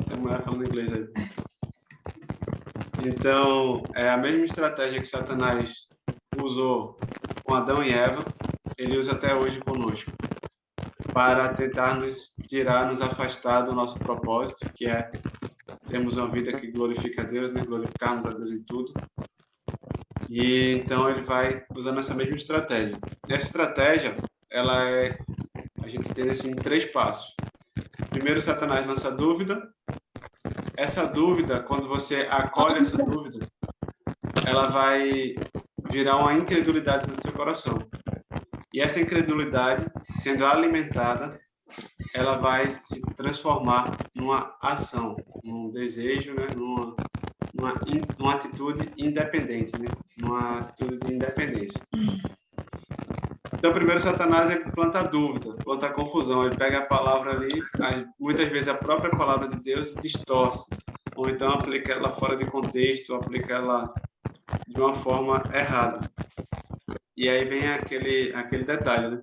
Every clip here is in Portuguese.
tem mulher falando inglês aí. Então, é a mesma estratégia que Satanás usou com Adão e Eva, ele usa até hoje conosco, para tentar nos tirar, nos afastar do nosso propósito, que é termos uma vida que glorifica a Deus, né? Glorificarmos a Deus em tudo. E então ele vai usando essa mesma estratégia. Essa estratégia, a gente tem assim 3 passos. Primeiro, Satanás lança dúvida. Essa dúvida, quando você acolhe essa dúvida, ela vai virar uma incredulidade no seu coração. E essa incredulidade, sendo alimentada, ela vai se transformar numa ação, num desejo, né? numa atitude independente, né? Numa atitude de independência. Então, primeiro, Satanás ele planta dúvida, planta confusão. Ele pega a palavra ali, muitas vezes a própria palavra de Deus distorce, ou então aplica ela fora de contexto, aplica ela de uma forma errada. E aí vem aquele detalhe, né?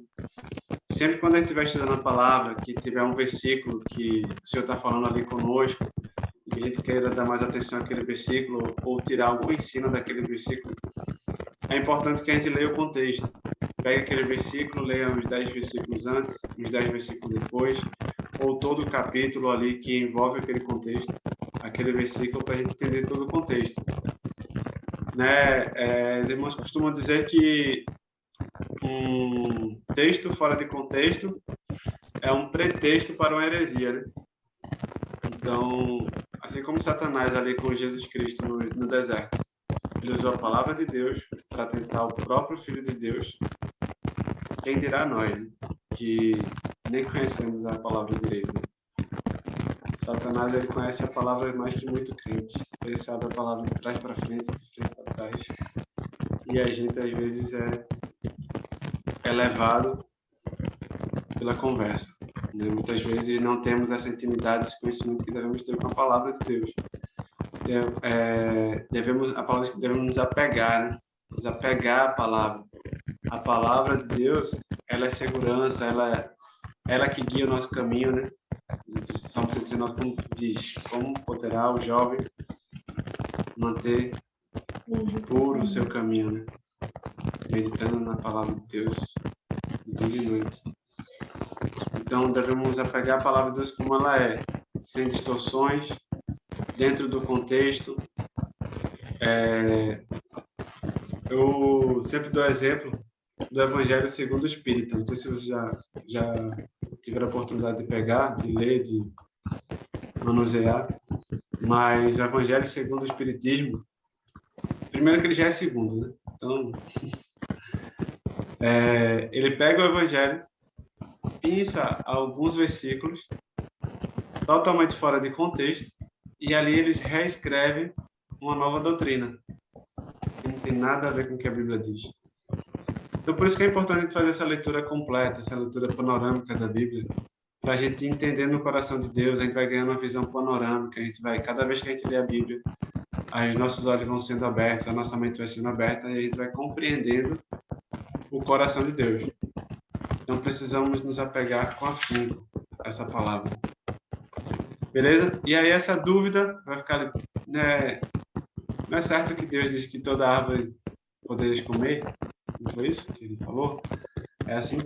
Sempre quando a gente estiver estudando a palavra, que tiver um versículo que o Senhor está falando ali conosco, e que a gente queira dar mais atenção àquele versículo, ou tirar algum ensino daquele versículo, é importante que a gente leia o contexto. Pegue aquele versículo, leia uns 10 versículos antes, uns 10 versículos depois, ou todo o capítulo ali que envolve aquele contexto, aquele versículo, para a gente entender todo o contexto. Né? Os irmãos costumam dizer que um texto fora de contexto é um pretexto para uma heresia, né? Então, assim como Satanás ali com Jesus Cristo no deserto, ele usou a palavra de Deus para tentar o próprio Filho de Deus. Quem dirá nós, né? Que nem conhecemos a palavra direito. Né? Satanás ele conhece a palavra mais que muito crente. Ele sabe a palavra de trás para frente, de frente para trás. E a gente às vezes é levado pela conversa. Né? Muitas vezes não temos essa intimidade, esse conhecimento que devemos ter com a palavra de Deus. A palavra que devemos nos apegar, né? Nos apegar à palavra. A palavra de Deus, ela é segurança, ela que guia o nosso caminho, né? Salmo 119 como diz, como poderá o jovem manter puro o seu caminho, né? Meditando na palavra de Deus de dia e noite. Então, devemos nos apegar à palavra de Deus como ela é, sem distorções, dentro do contexto. Eu sempre dou exemplo do Evangelho segundo o Espírito. Não sei se você já tiveram a oportunidade de pegar, de ler, de manusear, mas o Evangelho segundo o Espiritismo, primeiro que ele já é segundo, né? Então, ele pega o Evangelho, pinça alguns versículos totalmente fora de contexto e ali eles reescrevem uma nova doutrina que não tem nada a ver com o que a Bíblia diz. Então, por isso que é importante a gente fazer essa leitura completa, essa leitura panorâmica da Bíblia, para a gente entender no coração de Deus, a gente vai ganhando uma visão panorâmica, cada vez que a gente lê a Bíblia, os nossos olhos vão sendo abertos, a nossa mente vai sendo aberta e a gente vai compreendendo o coração de Deus. Então, precisamos nos apegar com afinco a essa palavra. Beleza? E aí essa dúvida vai ficar, né? Não é certo que Deus disse que toda árvore podereis comer? Não foi isso que ele falou? É assim?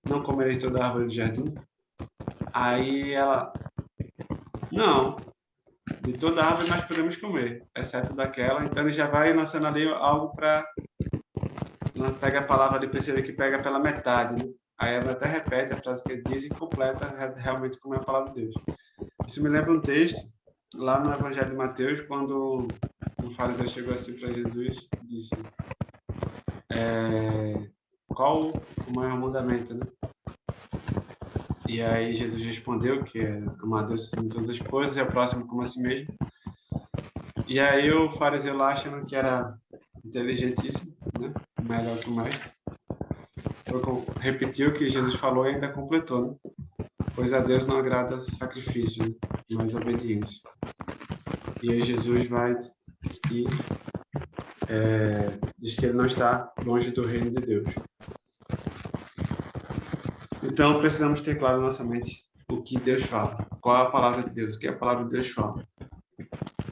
Não comereis toda árvore do jardim? Aí ela... Não. De toda árvore nós podemos comer, exceto daquela. Então ele já vai lançando ali algo para... Pega a palavra ali, percebe que pega pela metade, né? Aí ela até repete a frase que ele diz e completa realmente como é a palavra de Deus. Isso me lembra um texto lá no Evangelho de Mateus, quando um fariseu chegou assim para Jesus e disse: qual o maior mandamento, né? E aí Jesus respondeu que é amar a Deus acima de todas as coisas e ao próximo como a si mesmo. E aí o fariseu lá, achando que era inteligentíssimo, né? Melhor que o mestre, repetiu o que Jesus falou e ainda completou, né? Pois a Deus não agrada sacrifício, né? Mas obediência. E aí Jesus vai e diz que ele não está longe do reino de Deus. Então precisamos ter claro na nossa mente o que Deus fala, qual é a palavra de Deus, o que a palavra de Deus fala.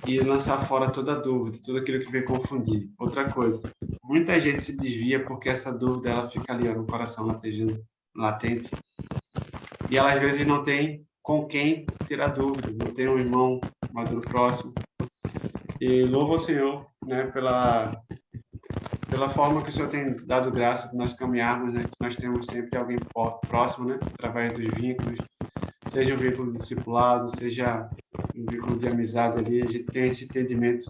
E lançar fora toda dúvida, tudo aquilo que vem confundir. Outra coisa, muita gente se desvia porque essa dúvida ela fica ali ó, no coração latente. E ela às vezes não tem com quem tirar dúvida, não tem um irmão maduro próximo. E louvo ao Senhor, né, pela forma que o Senhor tem dado graça de nós caminharmos, né, que nós temos sempre alguém próximo, né, através dos vínculos, seja um vínculo de discipulado, seja um vínculo de amizade ali, a gente tem esse entendimento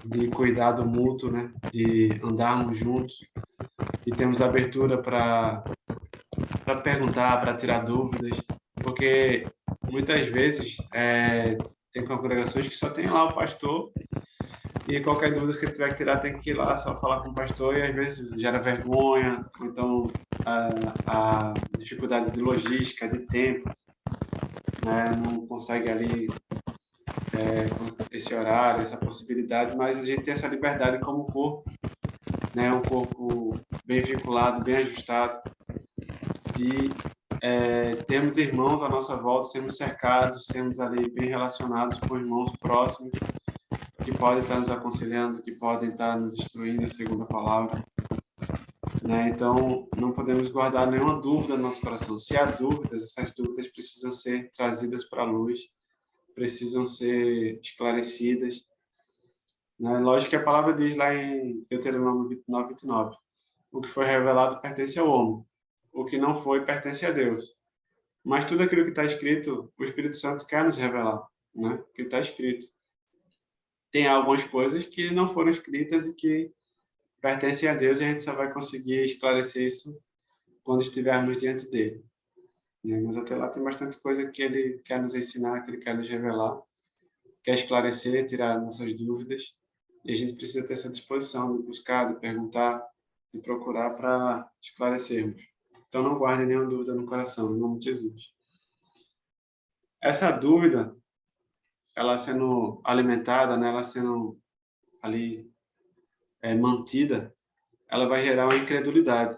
de cuidado mútuo, né, de andarmos juntos e temos abertura para perguntar, para tirar dúvidas, porque muitas vezes tem congregações que só tem lá o pastor e qualquer dúvida que você tiver que tirar tem que ir lá só falar com o pastor e às vezes gera vergonha, ou então a dificuldade de logística, de tempo, né? Não consegue ali esse horário, essa possibilidade, mas a gente tem essa liberdade como corpo, né? Um corpo bem vinculado, bem ajustado, de termos irmãos à nossa volta, sermos cercados, sermos ali bem relacionados com irmãos próximos, que podem estar nos aconselhando, que podem estar nos instruindo segundo a palavra. Né? Então, não podemos guardar nenhuma dúvida no nosso coração. Se há dúvidas, essas dúvidas precisam ser trazidas para a luz, precisam ser esclarecidas. Né? Lógico que a palavra diz lá em Deuteronômio 29, 29, o que foi revelado pertence ao homem, o que não foi pertence a Deus. Mas tudo aquilo que está escrito, o Espírito Santo quer nos revelar, né? O que está escrito. Tem algumas coisas que não foram escritas e que pertencem a Deus e a gente só vai conseguir esclarecer isso quando estivermos diante dele. Mas até lá tem bastante coisa que ele quer nos ensinar, que ele quer nos revelar, quer esclarecer, tirar nossas dúvidas. E a gente precisa ter essa disposição de buscar, de perguntar, de procurar para esclarecermos. Então não guardem nenhuma dúvida no coração, em nome de Jesus. Essa dúvida, ela sendo alimentada, né, ela sendo ali mantida, ela vai gerar uma incredulidade.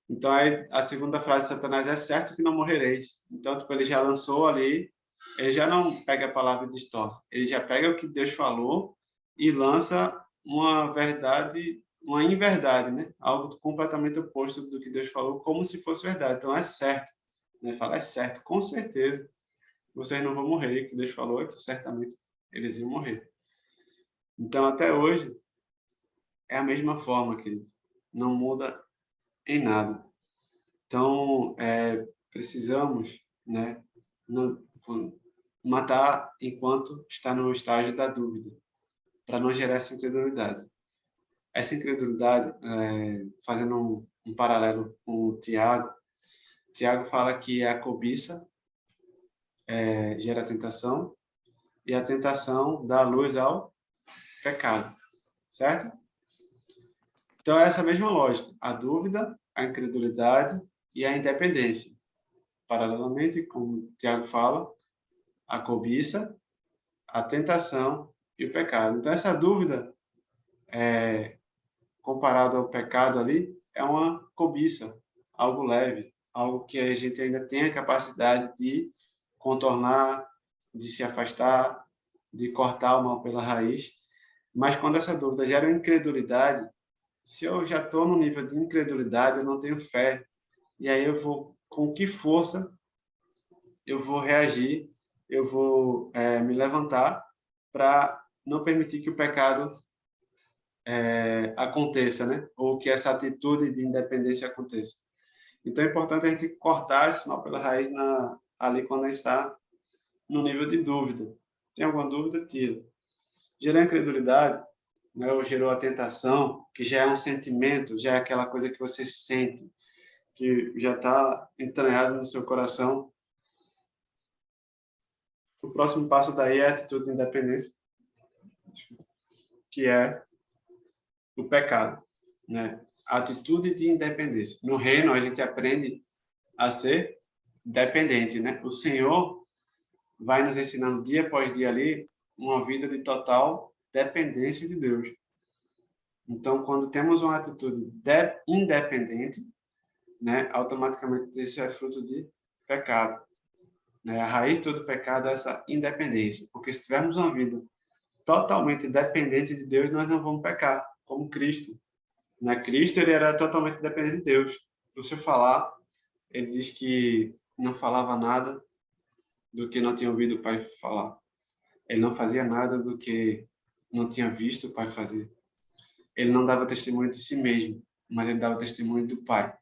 Então, aí, a segunda frase de Satanás é certo que não morrereis. Então, tipo, ele já lançou ali, ele já não pega a palavra e distorce. Ele já pega o que Deus falou e lança uma verdade, uma inverdade, né? Algo completamente oposto do que Deus falou, como se fosse verdade. Então, é certo. Né? Fala, é certo, com certeza. Vocês não vão morrer. O que Deus falou é que certamente eles iam morrer. Então, até hoje, é a mesma forma, querido. Não muda em nada. Então, precisamos, né, matar enquanto está no estágio da dúvida, para não gerar essa incredulidade. Essa incredulidade, fazendo um paralelo com o Tiago fala que a cobiça gera tentação e a tentação dá luz ao pecado, certo? Então, é essa mesma lógica. A dúvida, a incredulidade e a independência. Paralelamente, como o Tiago fala, a cobiça, a tentação e o pecado. Então, essa dúvida, comparada ao pecado ali, é uma cobiça, algo leve, algo que a gente ainda tem a capacidade de contornar, de se afastar, de cortar o mal pela raiz. Mas quando essa dúvida gera incredulidade, se eu já estou no nível de incredulidade, eu não tenho fé. E aí eu vou, com que força eu vou reagir, eu vou me levantar para não permitir que o pecado aconteça, né? Ou que essa atitude de independência aconteça. Então é importante a gente cortar esse mal pela raiz ali quando a gente está no nível de dúvida. Tem alguma dúvida? Tira. Gerou incredulidade, né? Ou gerou a tentação, que já é um sentimento, já é aquela coisa que você sente, que já está entranhado no seu coração. O próximo passo daí é a atitude de independência, que é o pecado, né? A atitude de independência. No reino, a gente aprende a ser dependente, né? O Senhor vai nos ensinando dia após dia ali uma vida de total dependência de Deus. Então, quando temos uma atitude independente, né, automaticamente isso é fruto de pecado. Né? A raiz de todo pecado é essa independência, porque se tivermos uma vida totalmente dependente de Deus, nós não vamos pecar, como Cristo. Né? Cristo ele era totalmente dependente de Deus. Se você falar, ele diz que não falava nada do que não tinha ouvido o Pai falar. Ele não fazia nada do que não tinha visto o Pai fazer. Ele não dava testemunho de si mesmo, mas ele dava testemunho do Pai.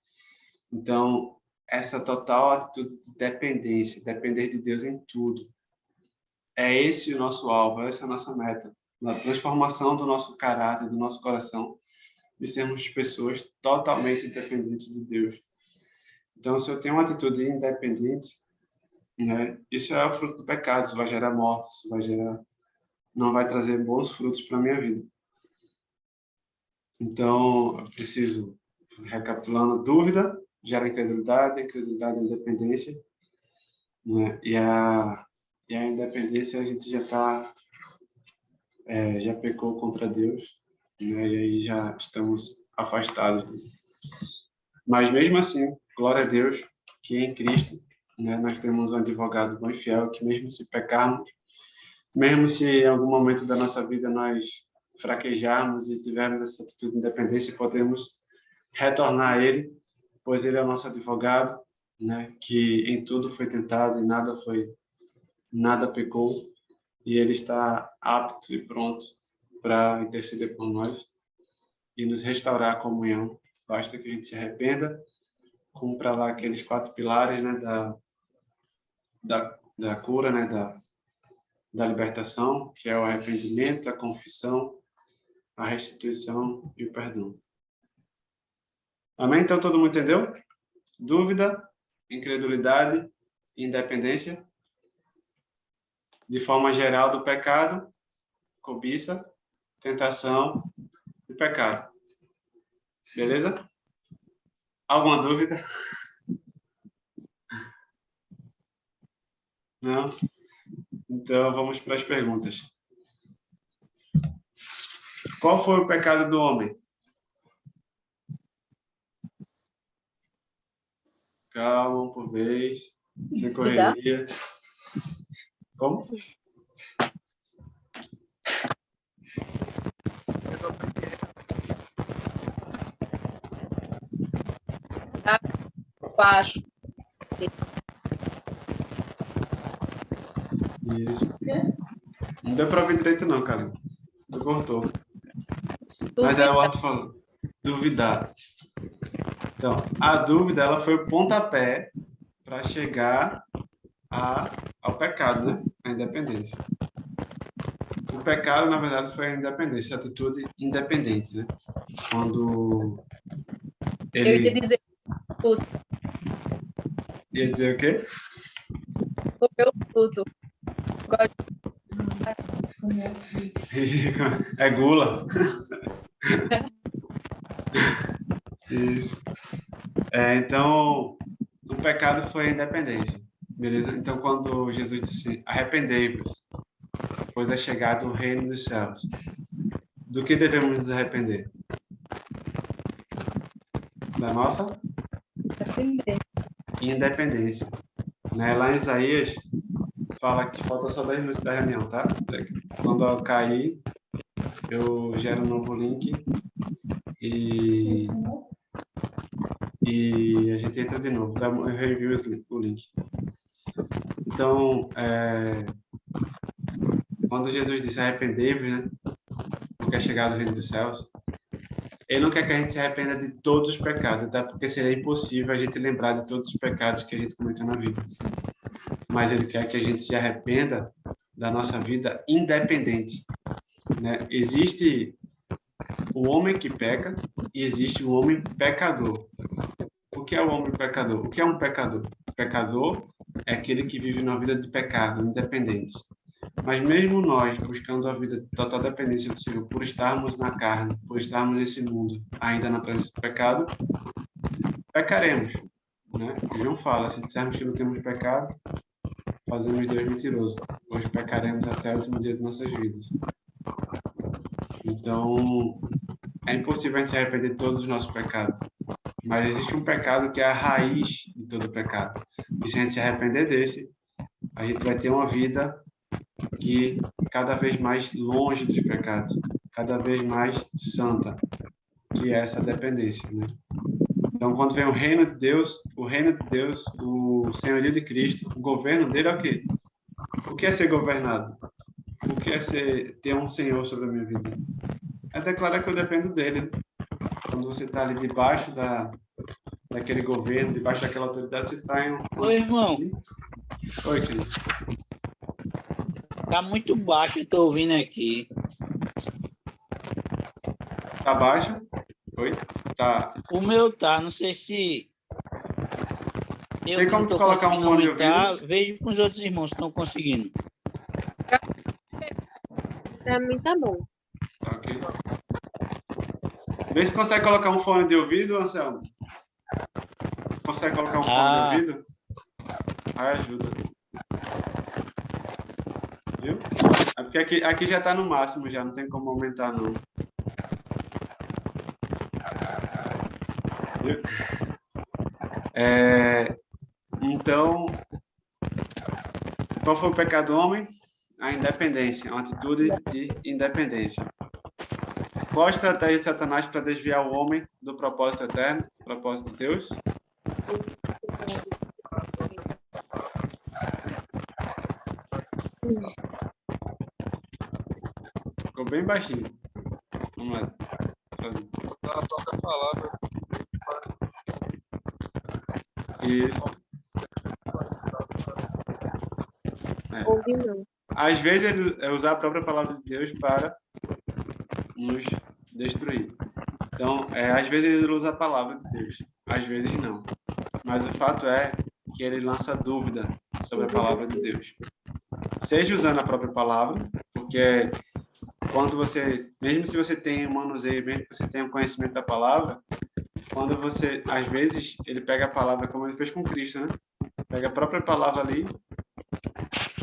Então, essa total atitude de dependência, depender de Deus em tudo, é esse o nosso alvo, essa é a nossa meta, na transformação do nosso caráter, do nosso coração, de sermos pessoas totalmente dependentes de Deus. Então, se eu tenho uma atitude independente, né, isso é o fruto do pecado, isso vai gerar morte, isso vai gerar, não vai trazer bons frutos para a minha vida. Então, eu preciso, recapitulando, dúvida gera incredulidade, incredulidade é independência, né? E a independência a gente já já pecou contra Deus, né? E aí já estamos afastados dele. Mas mesmo assim, glória a Deus que em Cristo, né, nós temos um advogado bom e fiel que mesmo se pecarmos, mesmo se em algum momento da nossa vida nós fraquejarmos e tivermos essa atitude de independência, podemos retornar a Ele, pois Ele é o nosso advogado, né, que em tudo foi tentado e nada pecou, e Ele está apto e pronto para interceder por nós e nos restaurar a comunhão. Basta que a gente se arrependa, cumpra lá aqueles 4 pilares, né, da cura, né, da libertação, que é o arrependimento, a confissão, a restituição e o perdão. Amém? Então, todo mundo entendeu? Dúvida, incredulidade, independência. De forma geral, do pecado, cobiça, tentação e pecado. Beleza? Alguma dúvida? Não? Então, vamos para as perguntas. Qual foi o pecado do homem? Calma, por vez. Sem correria. Como? Eu acho. Isso. Não deu para ouvir direito não, cara. Tu cortou. Mas é o Arthur falando. Duvidar. Então, a dúvida, ela foi o pontapé para chegar ao pecado, né? A independência. O pecado, na verdade, foi a independência, a atitude independente, né? Quando ele... Eu ia dizer tudo. Ia dizer o quê? O meu fruto. É gula. Isso. Então, o pecado foi a independência. Beleza? Então, quando Jesus disse assim, arrependei-vos, pois é chegado o reino dos céus. Do que devemos nos arrepender? Da nossa independência. Né? Lá em Isaías, fala que falta só 10 minutos da reunião, tá? Quando eu cair, eu gero um novo link e a gente entra de novo, tá? Eu review o link. Então, quando Jesus disse arrependei-vos, né? Porque é chegado o reino dos céus, ele não quer que a gente se arrependa de todos os pecados, até porque seria impossível a gente lembrar de todos os pecados que a gente cometeu na vida. Mas ele quer que a gente se arrependa da nossa vida independente, né? Existe o homem que peca e existe o homem pecador. O que é o homem pecador? O que é um pecador? O pecador é aquele que vive uma vida de pecado, independente. Mas mesmo nós, buscando a vida de total dependência do Senhor, por estarmos na carne, por estarmos nesse mundo, ainda na presença do pecado, pecaremos. Né? João fala, se dissermos que não temos pecado, fazemos Deus mentiroso, pois pecaremos até o último dia de nossas vidas. Então, é impossível a gente se arrepender de todos os nossos pecados. Mas existe um pecado que é a raiz de todo pecado. E se a gente se arrepender desse, a gente vai ter uma vida que cada vez mais longe dos pecados, cada vez mais santa, que é essa dependência, né? Então, quando vem o reino de Deus, o senhorio de Cristo, o governo dele é o quê? O que é ser governado? O que é ter um senhor sobre a minha vida? É declarar que eu dependo dele. Né? Quando você está ali debaixo daquele governo, debaixo daquela autoridade, você está em um... Ô, irmão, Oi, querido. tá muito baixo, eu tô ouvindo aqui. Tá baixo? Oi? Tá. O meu tá, não sei se eu Tem como não tu tô colocar um conseguindo fone de aumentar. ouvido? Vejo com os outros irmãos que estão conseguindo. Pra mim tá bom. Tá, ok. Vê se consegue colocar um fone de ouvido, Anselmo. Consegue colocar um fone de ouvido? Aí ajuda. Viu? É porque aqui já tá no máximo, já não tem como aumentar, não. Viu? Então, qual foi o pecado do homem? A independência, uma atitude de independência. Qual a estratégia de Satanás para desviar o homem do propósito eterno, propósito de Deus? Ficou bem baixinho. Vamos lá. Isso. Ouvi não. Às vezes ele é usar a própria palavra de Deus para nos destruir. Então, às vezes ele usa a palavra de Deus, às vezes não. Mas o fato é que ele lança dúvida sobre a palavra de Deus. Seja usando a própria palavra, porque quando você, mesmo se você tem um manuseio, mesmo que você tenha um conhecimento da palavra, quando você, às vezes, ele pega a palavra como ele fez com Cristo, né? Pega a própria palavra ali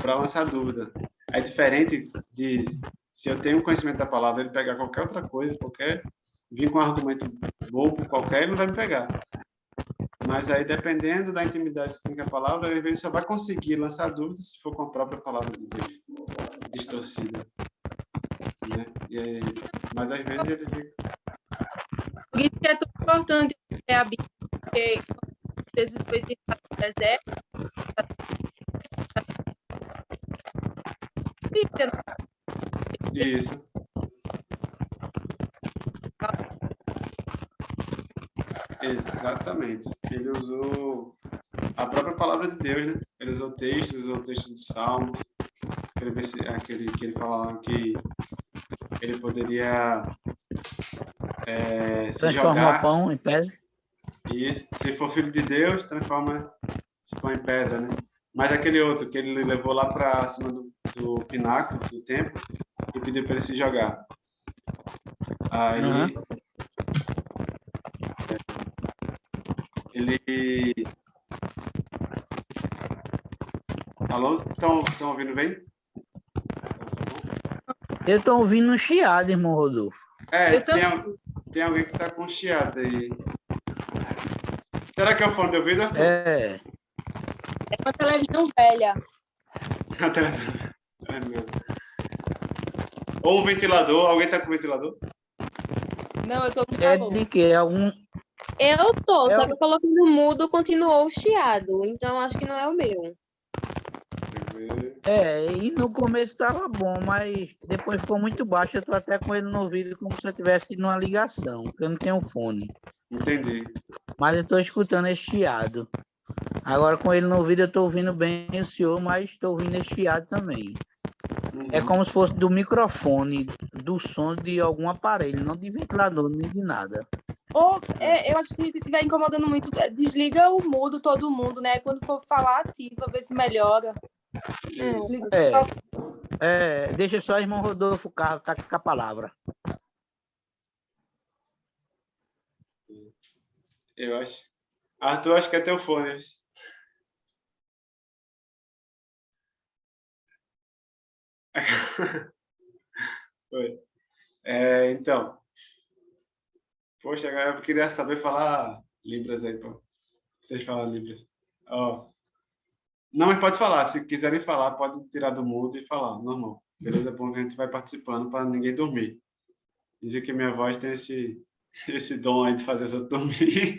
para lançar dúvida. É diferente de, se eu tenho conhecimento da palavra, ele pegar qualquer outra coisa, vir com um argumento bobo qualquer, ele não vai me pegar. Mas aí, dependendo da intimidade que tem com a palavra, às vezes só vai conseguir lançar dúvidas se for com a própria palavra de Deus, distorcida. Né? Aí, mas às vezes ele fica... Por isso que é tão importante ler a Bíblia, porque Jesus foi tentado no deserto, Bíblia, Isso. Exatamente. Ele usou a própria palavra de Deus, né? Ele usou texto de Salmos, aquele que ele falava que ele poderia se Transforma jogar. pão em pedra. E se for filho de Deus, se pão em pedra, né? Mas aquele outro que ele levou lá para cima do pináculo do templo e pediu para ele se jogar. Aí ele... Alô? Estão ouvindo bem? Eu estou ouvindo um chiado, irmão Rodolfo. Tem alguém que está com chiado aí. Será que é o fone de ouvido, Arthur? É. É uma televisão velha. A televisão. Ai, meu. Ou um ventilador. Alguém está com ventilador? Não, eu tô com É calor. de quê? Algum... Eu tô, só Eu- que eu coloquei no mudo, continuou o chiado. Então acho que não é o meu. E no começo estava bom, mas depois ficou muito baixo. Eu estou até com ele no ouvido como se eu tivesse numa ligação, porque eu não tenho fone. Entendi. Mas eu estou escutando esse chiado. Agora com ele no ouvido eu estou ouvindo bem o senhor, mas estou ouvindo esse chiado também. É como se fosse do microfone, do som de algum aparelho, não de ventilador, nem de nada. Eu acho que se estiver incomodando muito, desliga o mudo todo mundo, né? Quando for falar, ativa, ver se melhora. Isso. Deixa só o irmão Rodolfo tá com a palavra. Eu acho. Arthur, acho que é teu fone. Foi. Então. Poxa, agora eu queria saber falar Libras aí, pô. Vocês falam Libras. Ó. Não, mas pode falar. Se quiserem falar, pode tirar do mudo e falar, normal. Beleza? É bom que a gente vai participando para ninguém dormir. Dizem que minha voz tem esse dom aí de fazer os outros dormir.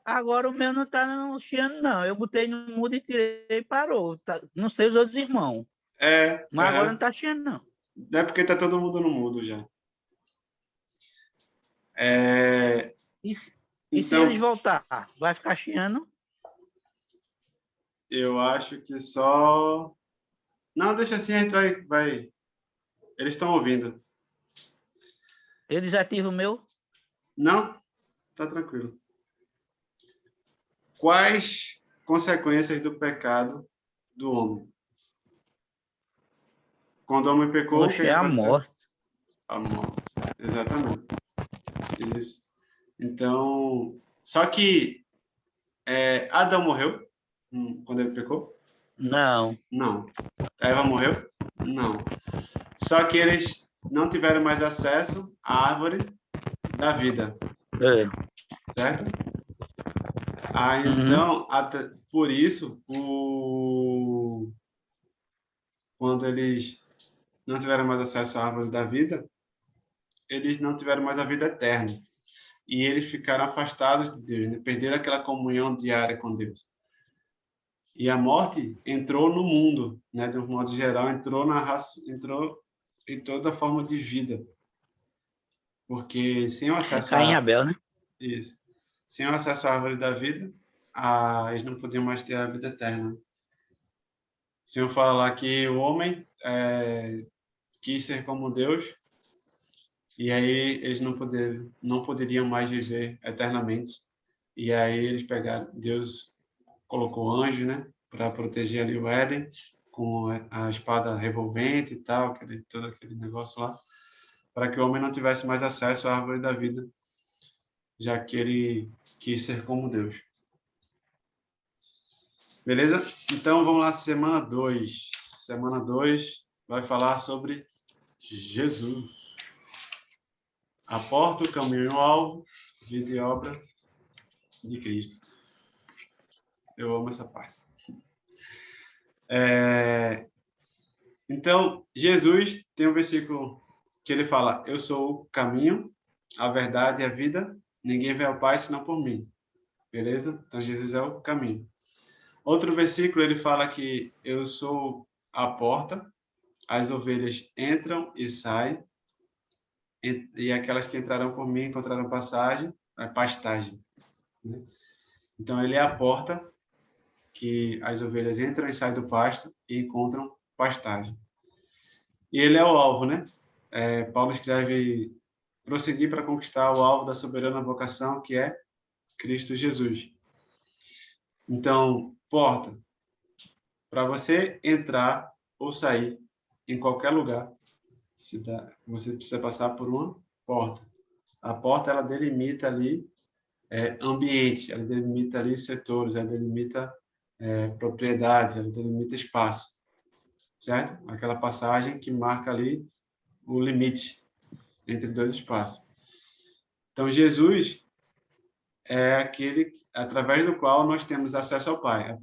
Agora o meu não tá no chiando, não. Eu botei no mudo e tirei e parou. Não sei os outros irmãos. Mas agora não tá chiando, não. É porque tá todo mundo no mudo já. E se Então, eles voltar, vai ficar chiando? eu acho que só... Não, deixa assim, a gente vai... Eles estão ouvindo. Eles ativam o meu? Não? Tá tranquilo. Quais consequências do pecado do homem? Quando o homem pecou, o que Poxa, é a aconteceu? morte. A morte. Exatamente. Isso. Então, só que Adão morreu quando ele pecou? Não. Não. Eva morreu? Não. Só que eles não tiveram mais acesso à árvore da vida, É. certo? Uhum. Então, por isso, quando eles não tiveram mais acesso à árvore da vida, eles não tiveram mais a vida eterna. E eles ficaram afastados de Deus, né? Perderam aquela comunhão diária com Deus. E a morte entrou no mundo, né? De um modo geral, entrou na raça, entrou em toda forma de vida. Porque sem o acesso Caim e Abel, né? isso, sem o acesso à árvore da vida, eles não podiam mais ter a vida eterna. O Senhor fala lá que o homem quis ser como Deus, e aí eles não poderiam mais viver eternamente. E aí eles pegaram, Deus colocou anjos, né, para proteger ali o Éden, com a espada revolvente e tal, todo aquele negócio lá, para que o homem não tivesse mais acesso à árvore da vida, já que ele quis ser como Deus. Beleza? Então vamos lá, semana 2. Semana 2 vai falar sobre Jesus. A porta, o caminho e o alvo, vida e obra de Cristo. Eu amo essa parte. Então, Jesus tem um versículo que ele fala: eu sou o caminho, a verdade e a vida. Ninguém vê ao Pai senão por mim. Beleza? Então, Jesus é o caminho. Outro versículo, ele fala que eu sou a porta, as ovelhas entram e saem, e aquelas que entrarão por mim encontrarão pastagem. Né? Então, ele é a porta que as ovelhas entram e saem do pasto e encontram pastagem. E ele é o alvo, né? Paulo escreve: prosseguir para conquistar o alvo da soberana vocação, que é Cristo Jesus. Então, porta, para você entrar ou sair em qualquer lugar, você precisa passar por uma porta. A porta, ela delimita ali ambiente, ela delimita ali setores, ela delimita propriedades, ela delimita espaço, certo? Aquela passagem que marca ali o limite entre dois espaços. Então, Jesus é aquele através do qual nós temos acesso ao Pai,